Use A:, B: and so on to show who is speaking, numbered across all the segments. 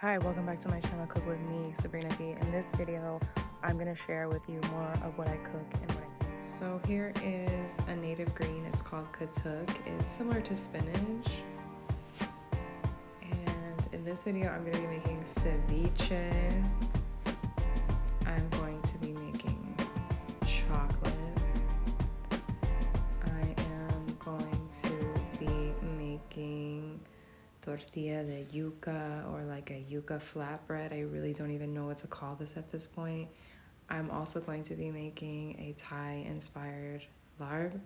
A: Hi, welcome back to my channel, Cook With Me, Sabrina B. In this video, I'm going to share with you more of what I cook and what I eat. So here is a native green, it's called katuk. It's similar to spinach. And in this video, I'm going to be making ceviche. I'm going to be making chocolate. I am going to be making tortilla de yuca, or like a yuca flatbread. I really don't even know what to call this at this point. I'm also going to be making a Thai inspired larb,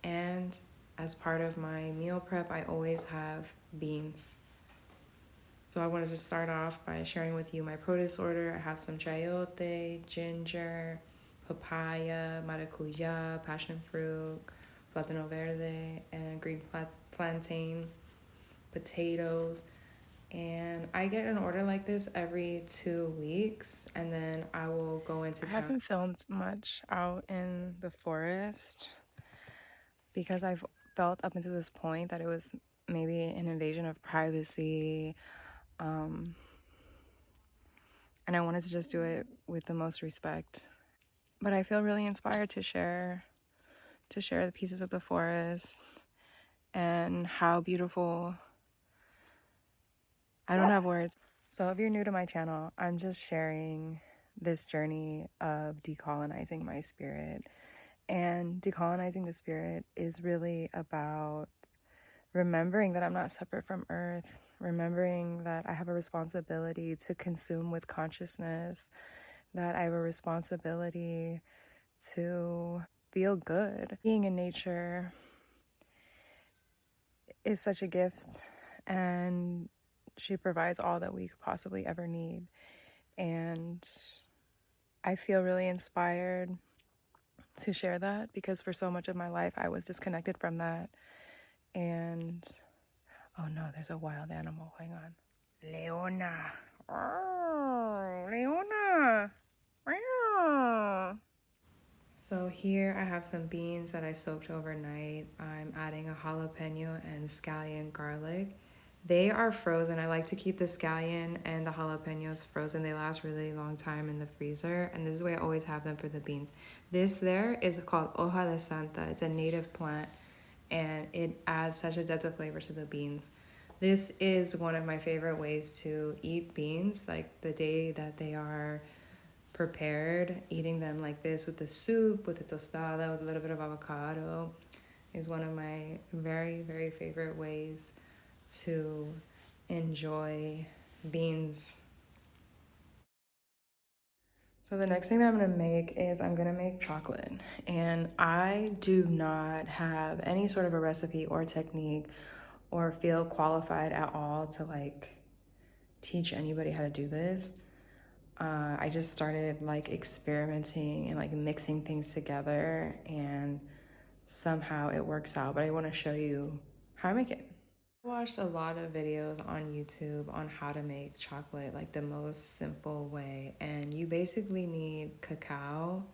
A: and as part of my meal prep I always have beans. So I wanted to start off by sharing with you my produce order. I have some chayote, ginger, papaya, maracuya, passion fruit, plátano verde, and green plantain, potatoes, and I get an order like this every 2 weeks, and then I will go into town. I haven't filmed much out in the forest because I've felt up until this point that it was maybe an invasion of privacy, and I wanted to just do it with the most respect. But I feel really inspired to share the pieces of the forest and how beautiful. I don't have words. So if you're new to my channel, I'm just sharing this journey of decolonizing my spirit. And decolonizing the spirit is really about remembering that I'm not separate from Earth, remembering that I have a responsibility to consume with consciousness, that I have a responsibility to feel good. Being in nature is such a gift, and she provides all that we could possibly ever need. And I feel really inspired to share that because for so much of my life I was disconnected from that. And oh no, there's a wild animal. Hang on. Leona. Oh, Leona. So here I have some beans that I soaked overnight. I'm adding a jalapeno and scallion garlic. They are frozen. I like to keep the scallion and the jalapenos frozen. They last really long time in the freezer, and this is the way I always have them for the beans. This there is called hoja de santa. It's a native plant, and it adds such a depth of flavor to the beans. This is one of my favorite ways to eat beans, like the day that they are prepared. Eating them like this with the soup, with the tostada, with a little bit of avocado is one of my very, very favorite ways to enjoy beans. So the next thing that I'm gonna make is I'm gonna make chocolate. And I do not have any sort of a recipe or technique or feel qualified at all to like teach anybody how to do this. I just started like experimenting and like mixing things together, and somehow it works out. But I want to show you how I make it. I watched a lot of videos on YouTube on how to make chocolate like the most simple way, and you basically need cacao,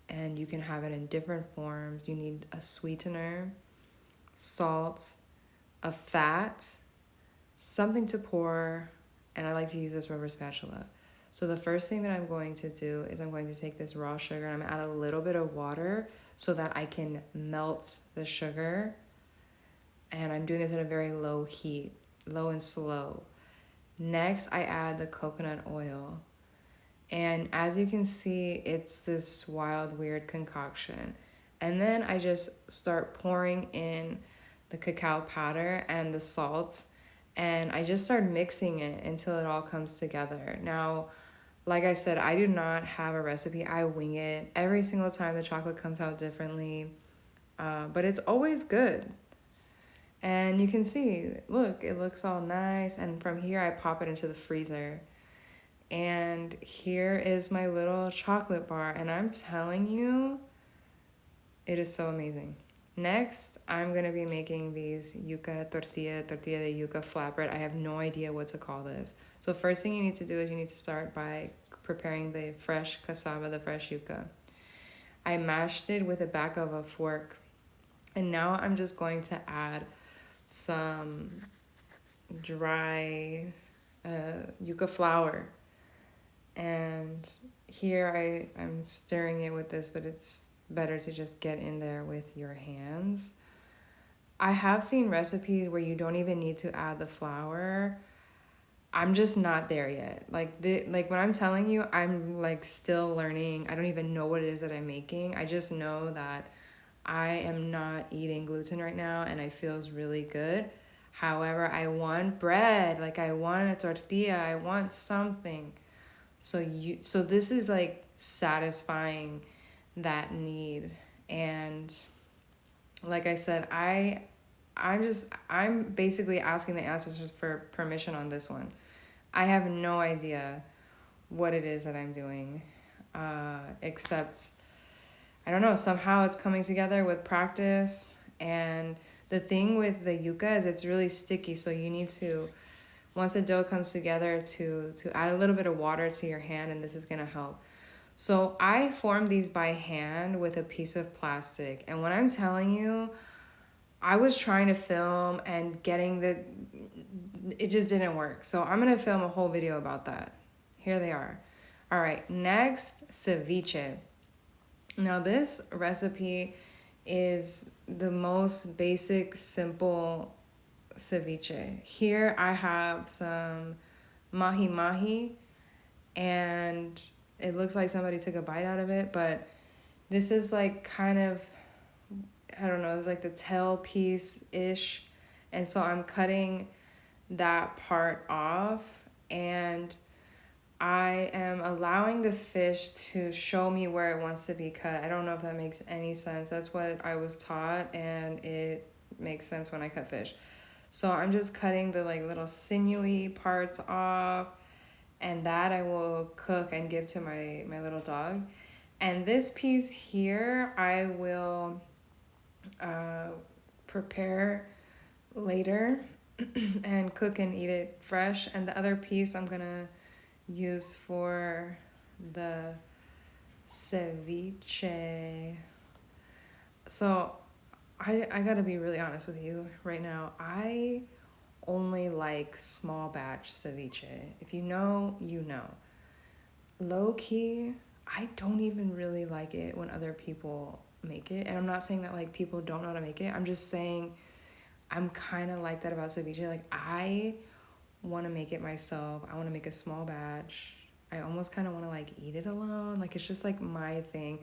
A: and you can have it in different forms. You need a sweetener, salt, a fat, something to pour, and I like to use this rubber spatula. So the first thing that I'm going to do is I'm going to take this raw sugar and I'm gonna add a little bit of water so that I can melt the sugar. And I'm doing this at a very low heat, low and slow. Next, I add the coconut oil. And as you can see, it's this wild, weird concoction. And then I just start pouring in the cacao powder and the salt, and I just start mixing it until it all comes together. Now, like I said, I do not have a recipe. I wing it. Every single time the chocolate comes out differently, but it's always good. And you can see, look, it looks all nice. And from here, I pop it into the freezer. And here is my little chocolate bar. And I'm telling you, it is so amazing. Next, I'm going to be making these yuca tortilla de yuca flatbread. I have no idea what to call this. So first thing you need to do is you need to start by preparing the fresh cassava, the fresh yuca. I mashed it with the back of a fork. And now I'm just going to add some dry yucca flower. And here I'm stirring it with this, but it's better to just get in there with your hands. I have seen recipes where you don't even need to add the flour. I'm just not there yet. Like when I'm telling you, I'm like still learning. I don't even know what it is that I'm making. I just know that I am not eating gluten right now and it feels really good. However, I want bread, like I want a tortilla, I want something. So this is like satisfying that need. And like I said, I'm basically asking the ancestors for permission on this one. I have no idea what it is that I'm doing, except I don't know, somehow it's coming together with practice. And the thing with the yuca is it's really sticky, so you need to, once the dough comes together, to add a little bit of water to your hand, and this is gonna help. So I formed these by hand with a piece of plastic, and when I'm telling you, I was trying to film and it just didn't work. So I'm gonna film a whole video about that. Here they are. All right, next, ceviche. Now this recipe is the most basic, simple ceviche. Here I have some mahi mahi, and it looks like somebody took a bite out of it, but this is like kind of, I don't know, it's like the tail piece-ish. And so I'm cutting that part off, and I am allowing the fish to show me where it wants to be cut. I don't know if that makes any sense. That's what I was taught, and it makes sense when I cut fish. So I'm just cutting the like little sinewy parts off, and that I will cook and give to my little dog. And this piece here, I will prepare later and cook and eat it fresh. And the other piece I'm gonna use for the ceviche. So I gotta be really honest with you right now. I only like small batch ceviche. If you know, you know. Low key, I don't even really like it when other people make it. And I'm not saying that like people don't know how to make it. I'm just saying I'm kind of like that about ceviche. Like I want to make it myself. I want to make a small batch. I almost kind of want to like eat it alone. Like it's just like my thing.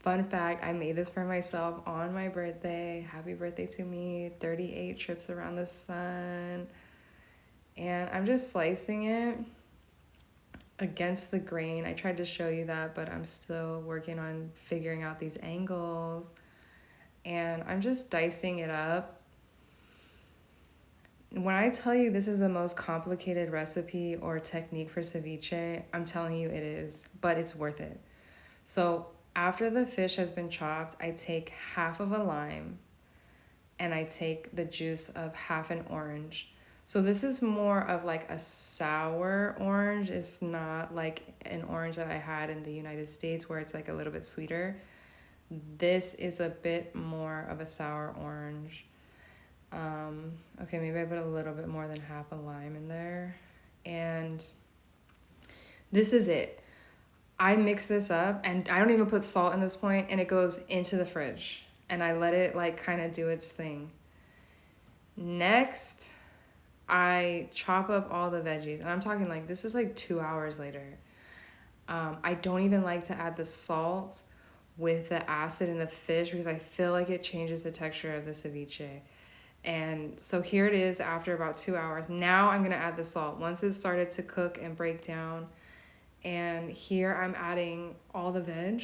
A: Fun fact, I made this for myself on my birthday. Happy birthday to me. 38 trips around the sun. And I'm just slicing it against the grain. I tried to show you that, but I'm still working on figuring out these angles. And I'm just dicing it up. When I tell you this is the most complicated recipe or technique for ceviche, I'm telling you it is, but it's worth it. So after the fish has been chopped, I take half of a lime and I take the juice of half an orange. So this is more of like a sour orange. It's not like an orange that I had in the United States where it's like a little bit sweeter. This is a bit more of a sour orange. Okay, maybe I put a little bit more than half a lime in there. And this is it. I mix this up, and I don't even put salt in this point, and it goes into the fridge. And I let it like kind of do its thing. Next, I chop up all the veggies, and I'm talking like this is like 2 hours later. I don't even like to add the salt with the acid in the fish because I feel like it changes the texture of the ceviche. And so here it is after about 2 hours. Now I'm going to add the salt. Once it started to cook and break down, and here I'm adding all the veg,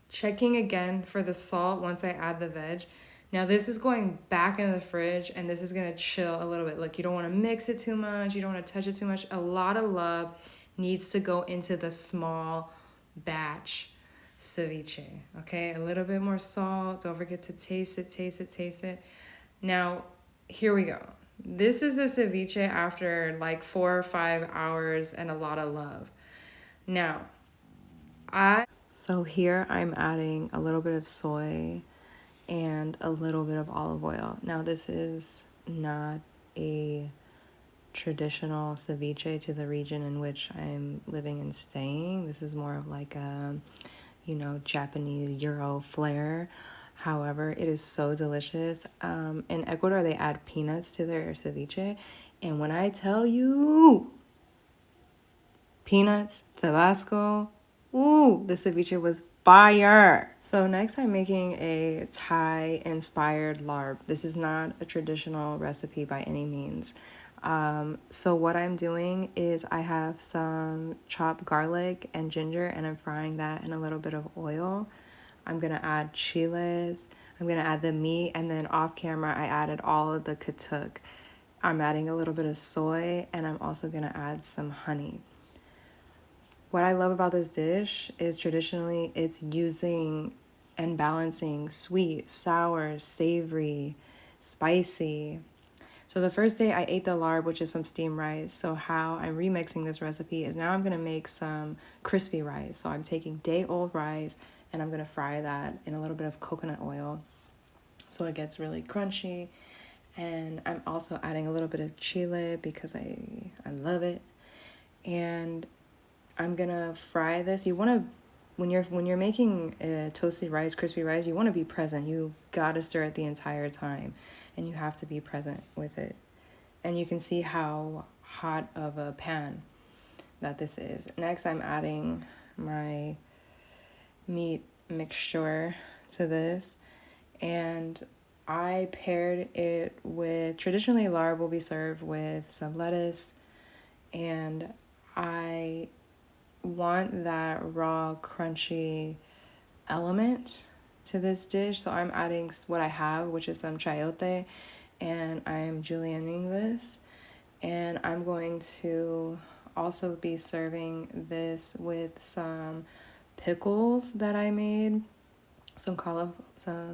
A: checking again for the salt once I add the veg. Now this is going back into the fridge, and this is going to chill a little bit. Like you don't want to mix it too much. You don't want to touch it too much. A lot of love needs to go into the small batch ceviche. Okay, a little bit more salt. Don't forget to taste it. Now, here we go. This is a ceviche after like 4 or 5 hours and a lot of love. Now, So here I'm adding a little bit of soy and a little bit of olive oil. Now this is not a traditional ceviche to the region in which I'm living and staying. This is more of like a, Japanese Euro flair. However, it is so delicious. In Ecuador, they add peanuts to their ceviche. And when I tell you, peanuts, Tabasco, ooh, the ceviche was fire. So next I'm making a Thai-inspired larb. This is not a traditional recipe by any means. So what I'm doing is I have some chopped garlic and ginger, and I'm frying that in a little bit of oil. I'm gonna add chiles. I'm gonna add the meat, and then off camera I added all of the katuk. I'm adding a little bit of soy, and I'm also gonna add some honey. What I love about this dish is traditionally it's using and balancing sweet, sour, savory, spicy. So the first day I ate the larb, which is some steamed rice. So how I'm remixing this recipe is now I'm gonna make some crispy rice. So I'm taking day-old rice and I'm gonna fry that in a little bit of coconut oil so it gets really crunchy. And I'm also adding a little bit of chile because I love it. And I'm gonna fry this. You wanna, when you're making toasted rice, crispy rice, you wanna be present. You gotta stir it the entire time, and you have to be present with it. And you can see how hot of a pan that this is. Next, I'm adding my meat mixture to this, and I paired it with, traditionally larb will be served with some lettuce, and I want that raw, crunchy element to this dish. So I'm adding what I have, which is some chayote, and I'm julienning this. And I'm going to also be serving this with some pickles that I made, some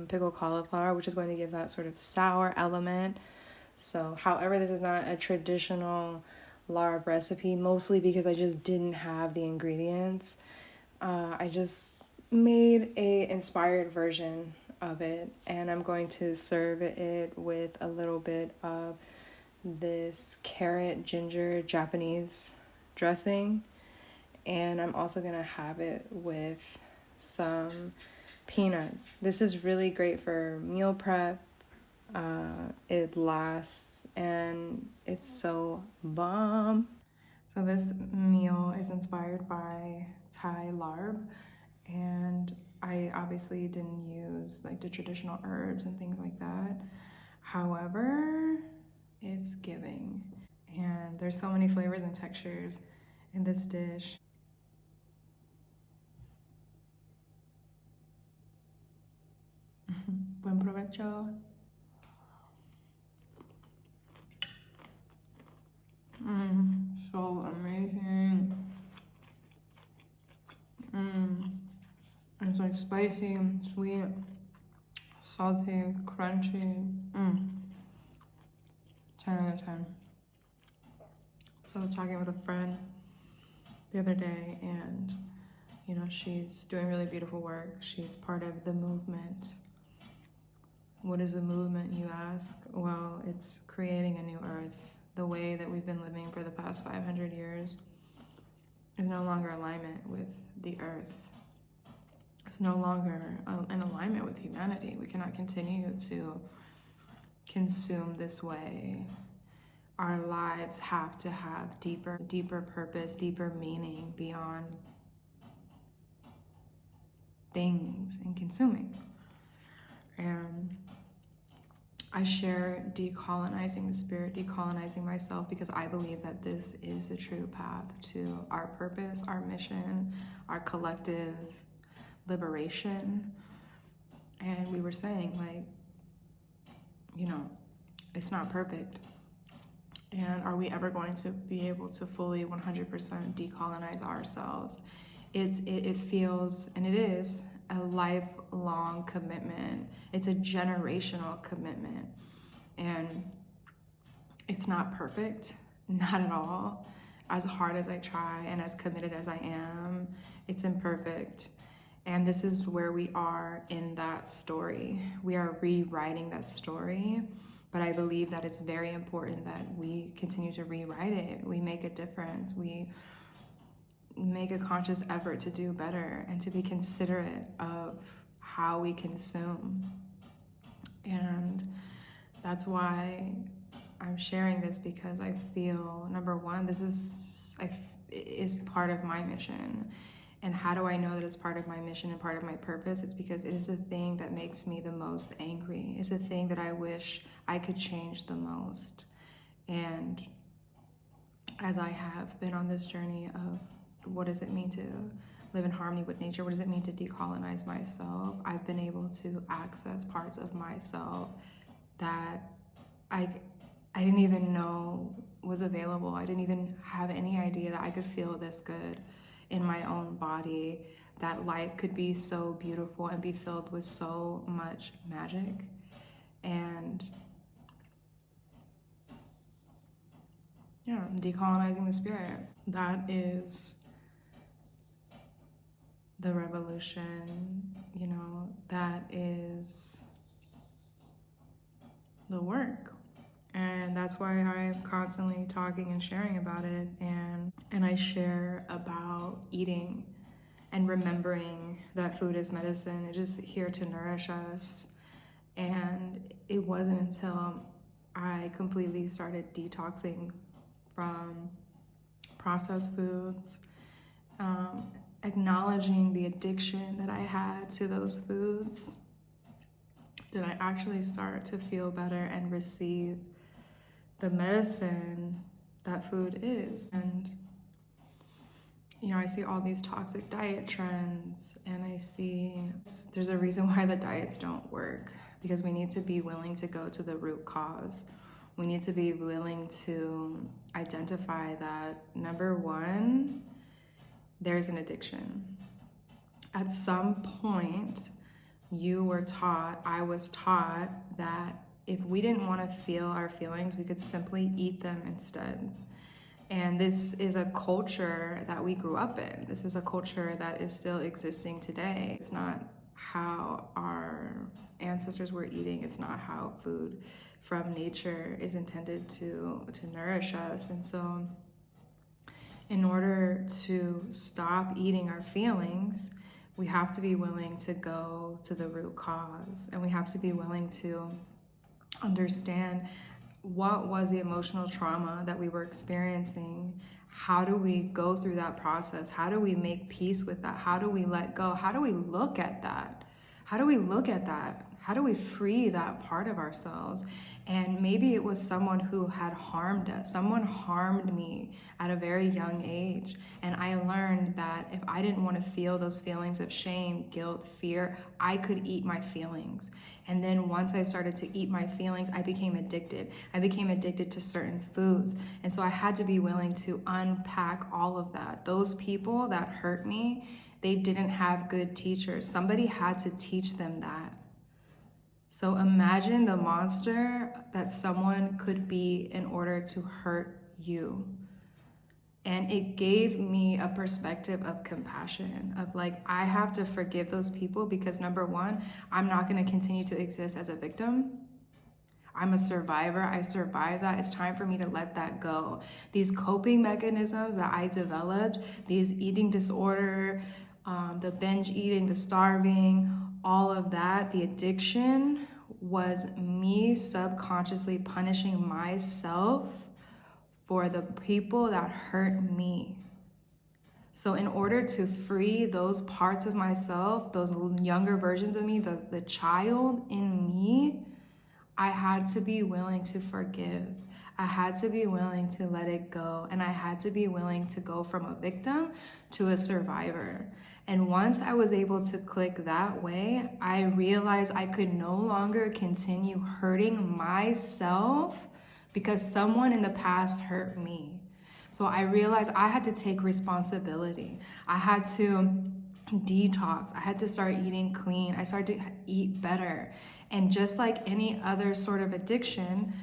A: pickled cauliflower, which is going to give that sort of sour element. So, however, this is not a traditional larb recipe, mostly because I just didn't have the ingredients. I just made a inspired version of it, and I'm going to serve it with a little bit of this carrot ginger Japanese dressing, and I'm also gonna have it with some peanuts. This is really great for meal prep. It lasts and it's so bomb. So this meal is inspired by Thai larb, and I obviously didn't use like the traditional herbs and things like that. However, it's giving, and there's so many flavors and textures in this dish. Buen provecho. So amazing. It's like spicy, sweet, salty, crunchy. 10 out of 10. So I was talking with a friend the other day, and she's doing really beautiful work. She's part of the movement. What is a movement, you ask? Well, it's creating a new earth. The way that we've been living for the past 500 years is no longer alignment with the earth. It's no longer in alignment with humanity. We cannot continue to consume this way. Our lives have to have deeper purpose, deeper meaning beyond things and consuming. And I share decolonizing the spirit, decolonizing myself, because I believe that this is a true path to our purpose, our mission, our collective liberation. And we were saying, like, it's not perfect. And are we ever going to be able to fully 100% decolonize ourselves? It feels, and it is, a lifelong commitment. It's a generational commitment. And it's not perfect, not at all. As hard as I try and as committed as I am, it's imperfect. And this is where we are in that story. We are rewriting that story. But I believe that it's very important that we continue to rewrite it. We make a difference. We make a conscious effort to do better and to be considerate of how we consume. And that's why I'm sharing this, because I feel, number one, this is part of my mission. And how do I know that it's part of my mission and part of my purpose? It's because it is the thing that makes me the most angry. It's the thing that I wish I could change the most. And as I have been on this journey of what does it mean to live in harmony with nature, what does it mean to decolonize myself, I've been able to access parts of myself that I didn't even know was available. I didn't even have any idea that I could feel this good in my own body, that life could be so beautiful and be filled with so much magic. And yeah, decolonizing the spirit. That is the revolution, you know, that is the work. And that's why I'm constantly talking and sharing about it. And I share about eating and remembering that food is medicine. It is here to nourish us. And it wasn't until I completely started detoxing from processed foods, acknowledging the addiction that I had to those foods, did I actually start to feel better and receive the medicine that food is. And you know, I see all these toxic diet trends, and I see there's a reason why the diets don't work, because we need to be willing to go to the root cause. We need to be willing to identify that, number one, there's an addiction. At some point, you were taught, I was taught, that if we didn't want to feel our feelings, we could simply eat them instead. And this is a culture that we grew up in. This is a culture that is still existing today. It's not how our ancestors were eating. It's not how food from nature is intended to nourish us. And so in order to stop eating our feelings, we have to be willing to go to the root cause, and we have to be willing to understand what was the emotional trauma that we were experiencing. How do we go through that process? How do we make peace with that? How do we let go? How do we look at that? How do we look at that? How do we free that part of ourselves? And maybe it was someone who had harmed us. Someone harmed me at a very young age. And I learned that if I didn't want to feel those feelings of shame, guilt, fear, I could eat my feelings. And then once I started to eat my feelings, I became addicted. I became addicted to certain foods. And so I had to be willing to unpack all of that. Those people that hurt me, they didn't have good teachers. Somebody had to teach them that. So imagine the monster that someone could be in order to hurt you. And it gave me a perspective of compassion, of like, I have to forgive those people, because number one, I'm not going to continue to exist as a victim. I'm a survivor. I survived that. It's time for me to let that go. These coping mechanisms that I developed, these eating disorder, the binge eating, the starving, all of that, the addiction, was me subconsciously punishing myself for the people that hurt me. So in order to free those parts of myself, those younger versions of me, the child in me, I had to be willing to forgive. I had to be willing to let it go. And I had to be willing to go from a victim to a survivor. And once I was able to click that way, I realized I could no longer continue hurting myself because someone in the past hurt me. So I realized I had to take responsibility. I had to detox. I had to start eating clean. I started to eat better. And just like any other sort of addiction,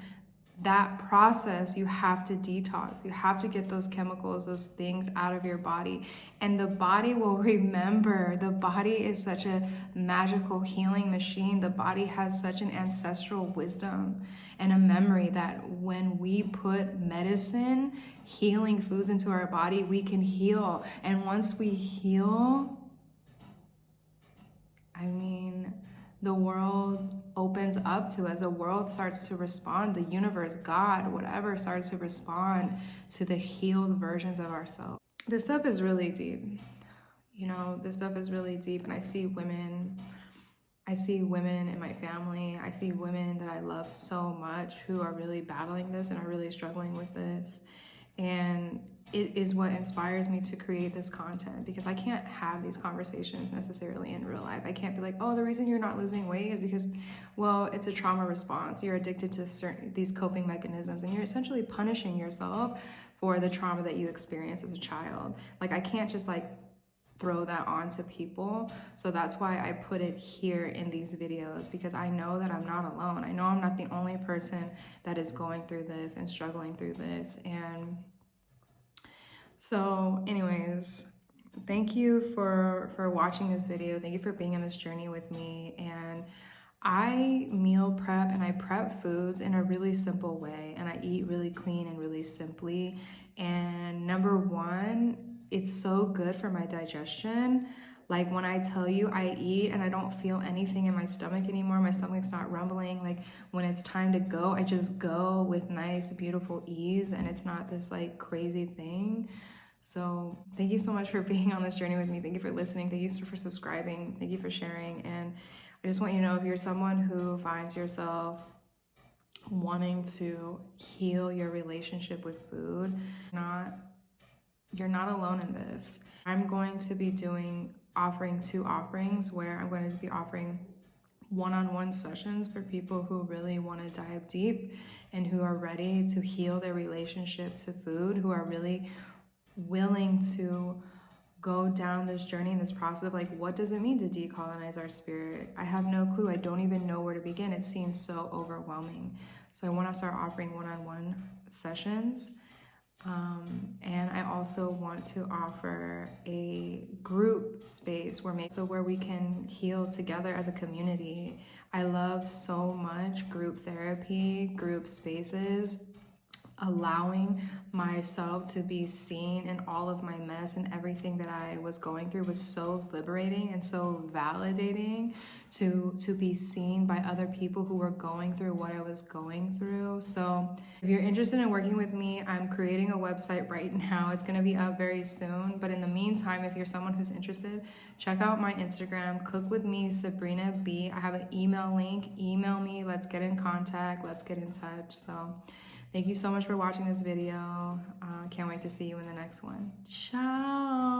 A: that process, you have to detox. You have to get those chemicals, those things out of your body. And the body will remember. The body is such a magical healing machine. The body has such an ancestral wisdom and a memory that when we put medicine, healing foods into our body, we can heal. And once we heal, I mean, the world opens up to us. The world starts to respond. The universe, God, whatever, starts to respond to the healed versions of ourselves. This stuff is really deep. You know, this stuff is really deep. And I see women in my family. I see women that I love so much who are really battling this and are really struggling with this. And it is what inspires me to create this content, because I can't have these conversations necessarily in real life. I can't be like, oh, the reason you're not losing weight is because, well, it's a trauma response. You're addicted to these coping mechanisms, and you're essentially punishing yourself for the trauma that you experienced as a child. Like, I can't just like throw that on to people. So that's why I put it here in these videos, because I know that I'm not alone. I know I'm not the only person that is going through this and struggling through this. And so anyways, thank you for watching this video. Thank you for being on this journey with me. And I meal prep and I prep foods in a really simple way, and I eat really clean and really simply. And number one, it's so good for my digestion. Like, when I tell you I eat and I don't feel anything in my stomach anymore, my stomach's not rumbling. Like, when it's time to go, I just go with nice, beautiful ease, and it's not this like crazy thing. So thank you so much for being on this journey with me. Thank you for listening. Thank you for subscribing. Thank you for sharing. And I just want you to know, if you're someone who finds yourself wanting to heal your relationship with food, you're not alone in this. I'm going to be offering 2 offerings where I'm going to be offering one-on-one sessions for people who really want to dive deep and who are ready to heal their relationship to food, who are really willing to go down this journey and this process of like, what does it mean to decolonize our spirit? I have no clue. I don't even know where to begin. It seems so overwhelming. So I want to start offering one-on-one sessions. And I also want to offer a group space where we can heal together as a community. I love so much group therapy, group spaces. Allowing myself to be seen in all of my mess and everything that I was going through was so liberating and so validating to be seen by other people who were going through what I was going through. So if you're interested in working with me, I'm creating a website right now. It's going to be up very soon. But in the meantime, if you're someone who's interested, check out my Instagram, Cook With Me, Sabrina B. I have an email link. Email me. Let's get in contact. Let's get in touch. So thank you so much for watching this video. Can't wait to see you in the next one. Ciao.